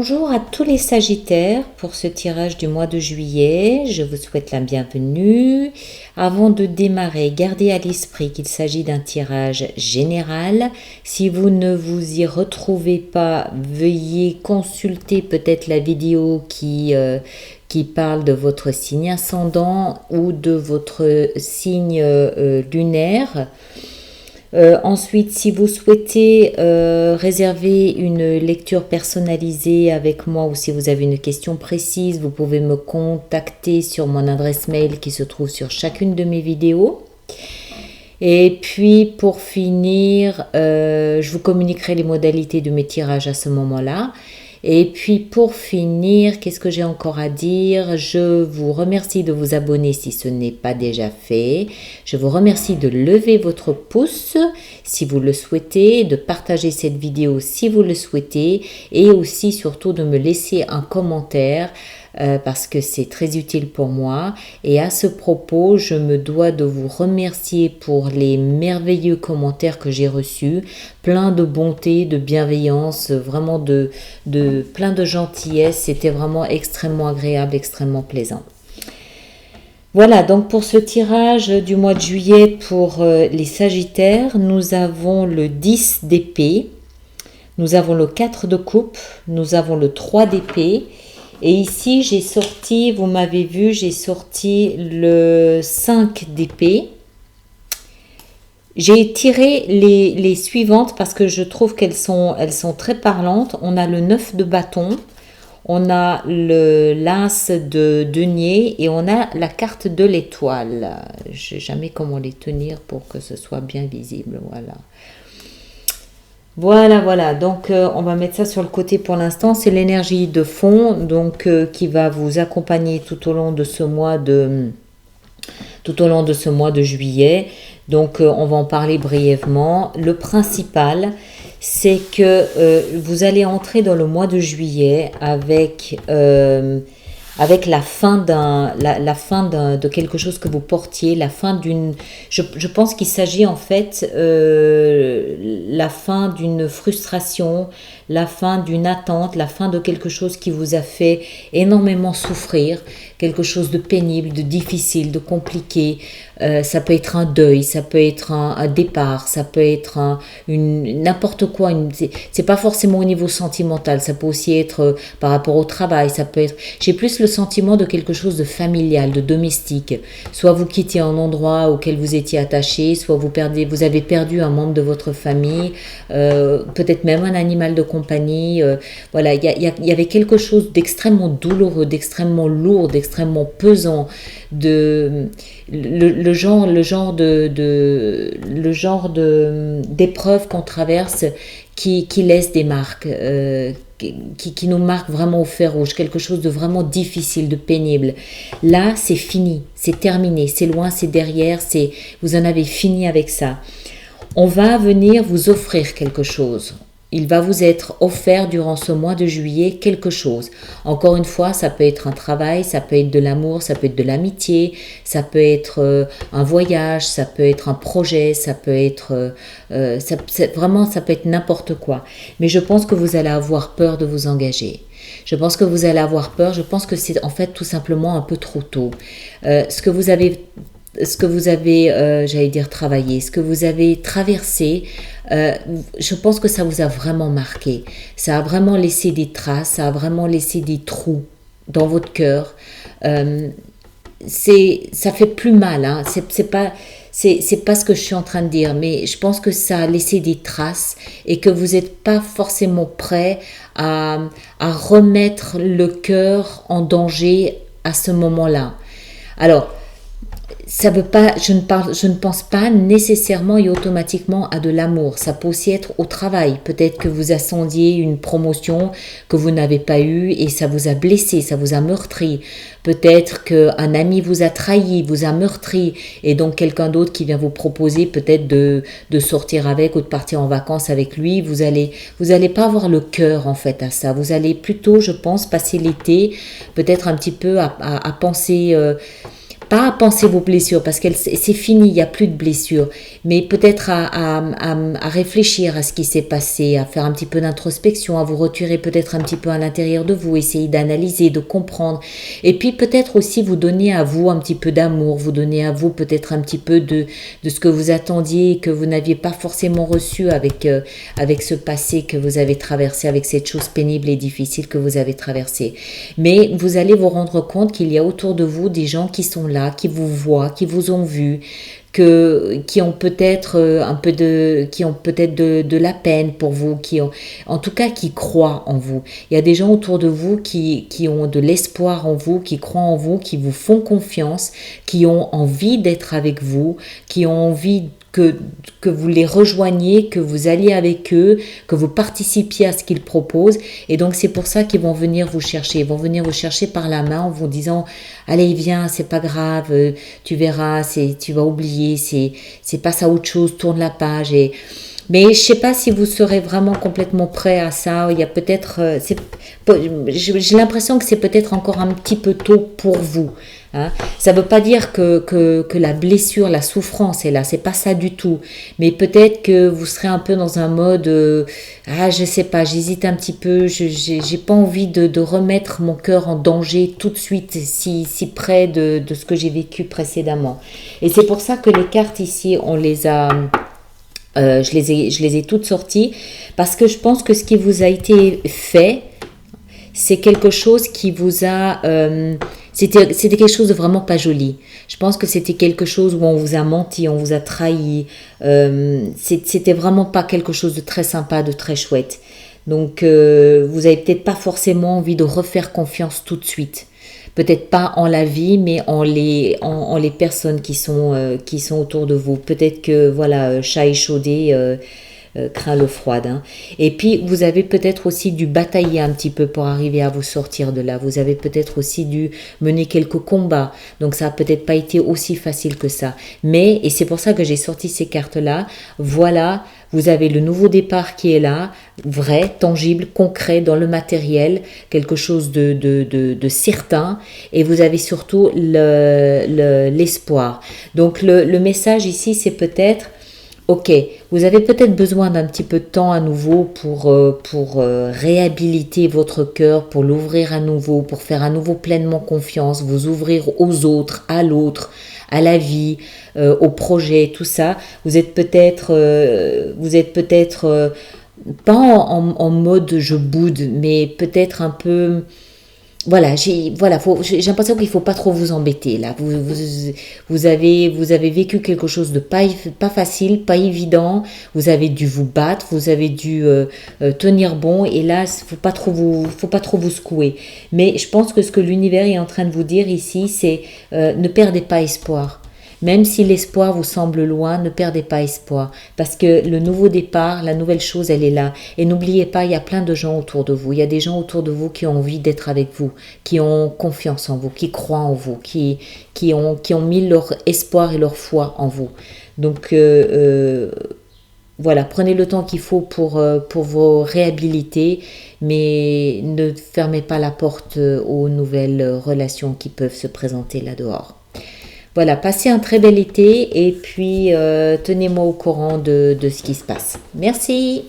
Bonjour à tous les Sagittaires pour ce tirage du mois de juillet. Je vous souhaite la bienvenue. Avant de démarrer, gardez à l'esprit qu'il s'agit d'un tirage général. Si vous ne vous y retrouvez pas, veuillez consulter peut-être la vidéo qui parle de votre signe ascendant ou de votre signe lunaire. Ensuite, si vous souhaitez réserver une lecture personnalisée avec moi ou si vous avez une question précise, vous pouvez me contacter sur mon adresse mail qui se trouve sur chacune de mes vidéos. Et puis pour finir, je vous communiquerai les modalités de mes tirages à ce moment-là. Et puis pour finir, qu'est-ce que j'ai encore à dire? Je vous remercie de vous abonner si ce n'est pas déjà fait. Je vous remercie de lever votre pouce si vous le souhaitez, de partager cette vidéo si vous le souhaitez et aussi surtout de me laisser un commentaire parce que c'est très utile pour moi. Et à ce propos, je me dois de vous remercier pour les merveilleux commentaires que j'ai reçus, plein de bonté, de bienveillance, vraiment de plein de gentillesse. C'était vraiment extrêmement agréable, extrêmement plaisant. Voilà, donc pour ce tirage du mois de juillet pour les Sagittaires, nous avons le 10 d'épée, nous avons le 4 de coupe, nous avons le 3 d'épée. Et ici, j'ai sorti, vous m'avez vu, j'ai sorti le 5 d'épée. J'ai tiré les suivantes parce que je trouve elles sont très parlantes. On a le 9 de bâton, on a l'as de denier et on a la carte de l'étoile. Je ne sais jamais comment les tenir pour que ce soit bien visible. Voilà. Donc, on va mettre ça sur le côté pour l'instant. C'est l'énergie de fond donc qui va vous accompagner tout au long de ce mois de juillet. Donc, on va en parler brièvement. Le principal, c'est que vous allez entrer dans le mois de juillet avec la fin de quelque chose que vous portiez, la fin d'une... Je pense qu'il s'agit en fait la fin d'une frustration, la fin d'une attente, la fin de quelque chose qui vous a fait énormément souffrir, quelque chose de pénible, de difficile, de compliqué. Ça peut être un deuil, ça peut être un départ, ça peut être n'importe quoi. C'est pas forcément au niveau sentimental, ça peut aussi être par rapport au travail, ça peut être... J'ai plus le sentiment de quelque chose de familial, de domestique. Soit vous quittez un endroit auquel vous étiez attaché, soit vous avez perdu un membre de votre famille, peut-être même un animal de compagnie. Voilà, il y avait quelque chose d'extrêmement douloureux, d'extrêmement lourd, d'extrêmement pesant, le genre d'épreuve qu'on traverse qui laisse des marques, qui nous marque vraiment au fer rouge, quelque chose de vraiment difficile, de pénible. Là, c'est fini, c'est terminé, c'est loin, c'est derrière, vous en avez fini avec ça. On va venir vous offrir quelque chose. Il va vous être offert durant ce mois de juillet quelque chose. Encore une fois, ça peut être un travail, ça peut être de l'amour, ça peut être de l'amitié, ça peut être un voyage, ça peut être un projet, ça peut être... vraiment, ça peut être n'importe quoi. Mais je pense que vous allez avoir peur de vous engager. Je pense que vous allez avoir peur. Je pense que c'est en fait tout simplement un peu trop tôt. Ce que vous avez, j'allais dire travaillé, ce que vous avez traversé, je pense que ça vous a vraiment marqué. Ça a vraiment laissé des traces, ça a vraiment laissé des trous dans votre cœur. Ça fait plus mal, hein. C'est pas ce que je suis en train de dire, mais je pense que ça a laissé des traces et que vous n'êtes pas forcément prêt à remettre le cœur en danger à ce moment-là. Alors, ça veut pas, je ne pense pas nécessairement et automatiquement à de l'amour. Ça peut aussi être au travail. Peut-être que vous attendiez une promotion que vous n'avez pas eue et ça vous a blessé, ça vous a meurtri. Peut-être qu'un ami vous a trahi, vous a meurtri et donc quelqu'un d'autre qui vient vous proposer peut-être de sortir avec ou de partir en vacances avec lui. Vous allez pas avoir le cœur en fait à ça. Vous allez plutôt, je pense, passer l'été peut-être un petit peu à penser... pas à penser vos blessures parce que c'est fini, il n'y a plus de blessures, mais peut-être à réfléchir à ce qui s'est passé, à faire un petit peu d'introspection, à vous retirer peut-être un petit peu à l'intérieur de vous, essayer d'analyser, de comprendre, et puis peut-être aussi vous donner à vous un petit peu d'amour, vous donner à vous peut-être un petit peu de ce que vous attendiez et que vous n'aviez pas forcément reçu avec ce passé que vous avez traversé, avec cette chose pénible et difficile que vous avez traversée. Mais vous allez vous rendre compte qu'il y a autour de vous des gens qui sont là, qui vous voient, qui vous ont vu, qui ont peut-être de la peine pour vous, en tout cas qui croient en vous. Il y a des gens autour de vous qui ont de l'espoir en vous, qui croient en vous, qui vous font confiance, qui ont envie d'être avec vous, qui ont envie que vous les rejoigniez, que vous alliez avec eux, que vous participiez à ce qu'ils proposent. Et donc c'est pour ça qu'ils vont venir vous chercher. Ils vont venir vous chercher par la main en vous disant « Allez, viens, c'est pas grave, tu verras, tu vas oublier, c'est passe à autre chose, tourne la page. » Mais je ne sais pas si vous serez vraiment complètement prêt à ça. Il y a peut-être, j'ai l'impression que c'est peut-être encore un petit peu tôt pour vous. Hein. Ça ne veut pas dire que la blessure, la souffrance est là, c'est pas ça du tout. Mais peut-être que vous serez un peu dans un mode, je sais pas, j'hésite un petit peu, j'ai pas envie de remettre mon cœur en danger tout de suite, si près de ce que j'ai vécu précédemment. Et c'est pour ça que les cartes ici, on les a... je les ai toutes sorties parce que je pense que ce qui vous a été fait, c'est quelque chose qui vous a... c'était quelque chose de vraiment pas joli. Je pense que c'était quelque chose où on vous a menti, on vous a trahi. C'était vraiment pas quelque chose de très sympa, de très chouette. Donc, vous avez peut-être pas forcément envie de refaire confiance tout de suite. Peut-être pas en la vie, mais en les personnes qui sont autour de vous. Peut-être que, voilà, chat échaudé craint l'eau froide. Hein. Et puis, vous avez peut-être aussi dû batailler un petit peu pour arriver à vous sortir de là. Vous avez peut-être aussi dû mener quelques combats. Donc, ça n'a peut-être pas été aussi facile que ça. Mais, et c'est pour ça que j'ai sorti ces cartes-là, voilà, vous avez le nouveau départ qui est là, vrai, tangible, concret, dans le matériel, quelque chose de certain, et vous avez surtout l'espoir. Donc le message ici, c'est peut-être, ok, vous avez peut-être besoin d'un petit peu de temps à nouveau pour réhabiliter votre cœur, pour l'ouvrir à nouveau, pour faire à nouveau pleinement confiance, vous ouvrir aux autres, à l'autre, à la vie, au projet, tout ça. Vous êtes peut-être pas en mode je boude, mais peut-être un peu... Voilà, j'ai l'impression qu'il ne faut pas trop vous embêter là. Vous avez vécu quelque chose de pas facile, pas évident. Vous avez dû vous battre, vous avez dû tenir bon. Et là, faut pas trop vous secouer. Mais je pense que ce que l'univers est en train de vous dire ici, c'est ne perdez pas espoir. Même si l'espoir vous semble loin, ne perdez pas espoir. Parce que le nouveau départ, la nouvelle chose, elle est là. Et n'oubliez pas, il y a plein de gens autour de vous. Il y a des gens autour de vous qui ont envie d'être avec vous, qui ont confiance en vous, qui croient en vous, qui ont mis leur espoir et leur foi en vous. Donc, voilà, prenez le temps qu'il faut pour vous réhabiliter, mais ne fermez pas la porte aux nouvelles relations qui peuvent se présenter là dehors. Voilà, passez un très bel été et puis tenez-moi au courant de ce qui se passe. Merci.